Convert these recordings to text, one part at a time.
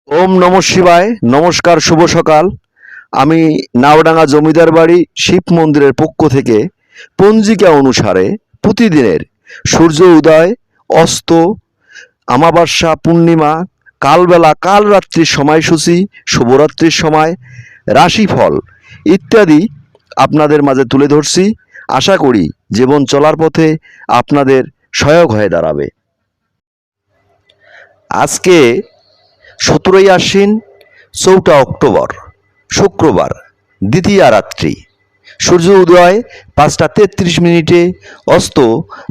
ওম নমঃ শিবায়। নমস্কার, শুভ সকাল। আমি নাওডাঙ্গা জমিদার বাড়ি শিব মন্দিরের পক্ষ থেকে পঞ্জিকা অনুসারে প্রতিদিনের সূর্য উদয়, অস্ত, আমাবস্যা, পূর্ণিমা, কালবেলা, কাল রাত্রির সময়সূচি, শুভরাত্রির সময়, রাশিফল ইত্যাদি আপনাদের মাঝে তুলে ধরছি। আশা করি জীবন চলার পথে আপনাদের সহায়ক হয়ে দাঁড়াবে। আজকে 17ই আশ্বিন, 4টা অক্টোবর, শুক্রবার, দ্বিতীয়া রাত্রি। সূর্য উদয় 5টা 33 মিনিটে, অস্ত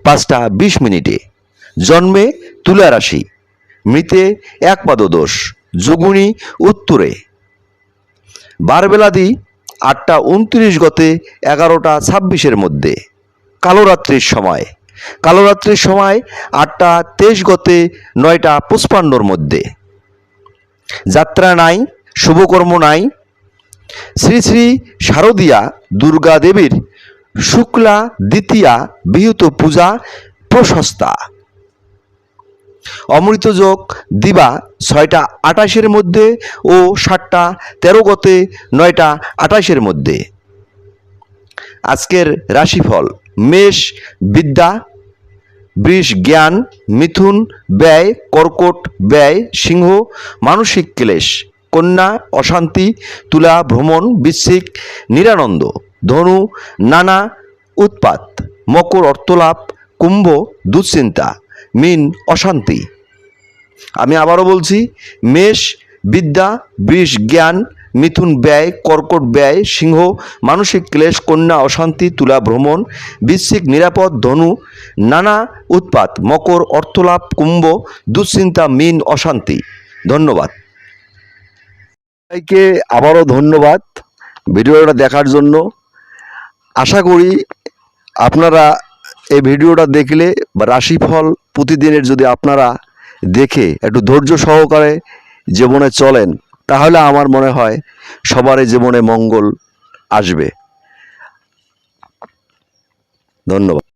5টা 20 মিনিটে। জন্মে তুলা রাশি, মৃতে একপাদদোষ, যোগুনি উত্তরে। বারবেলাদি 8টা 29 গতে 11টা 26-এর মধ্যে। কালরাত্রির সময়, কালরাত্রির সময় 8টা 23 গতে 9টা 55-র মধ্যে। যাত্রা নাই, শুভকর্ম নাই। শ্রী শ্রী শারদীয়া দুর্গা দেবীর শুক্লা দ্বিতীয়া বিহুত পূজা প্রশস্তা। অমৃতযোগ দিবা 6টা 28-এর মধ্যে ও 7টা 13 গতে 9টা 28-এর মধ্যে। আজকের রাশিফল: মেষ বিদ্যা, বৃষ জ্ঞান, মিথুন ব্যয়, কর্কট ব্যয়, সিংহ মানসিক ক্লেশ, কন্যা অশান্তি, তুলা ভ্রমণ, বৃশ্চিক নিরানন্দ, ধনু নানা উৎপাত, মকর অর্থলাভ, কুম্ভ দুশ্চিন্তা, মীন অশান্তি। আমি আবারও বলছি: মেষ বিদ্যা, বৃষ জ্ঞান, মিথুন ব্যয়, কর্কট ব্যয়, সিংহ মানসিক ক্লেশ, কন্যা অশান্তি, তুলা ভ্রমণ, বৃশ্চিক নিরাপদ, ধনু নানা উৎপাত, মকর অর্থলাভ, কুম্ভ দুশ্চিন্তা, মীন অশান্তি। ধন্যবাদ সবাইকে, আবারও ধন্যবাদ ভিডিওটা দেখার জন্য। আশা করি আপনারা এই ভিডিওটা দেখলে বা রাশিফল প্রতিদিনের যদি আপনারা দেখে একটু ধৈর্য সহকারে জীবনে চলেন, তাহলে আমার মনে হয় সবারই জীবনে মঙ্গল আসবে। ধন্যবাদ।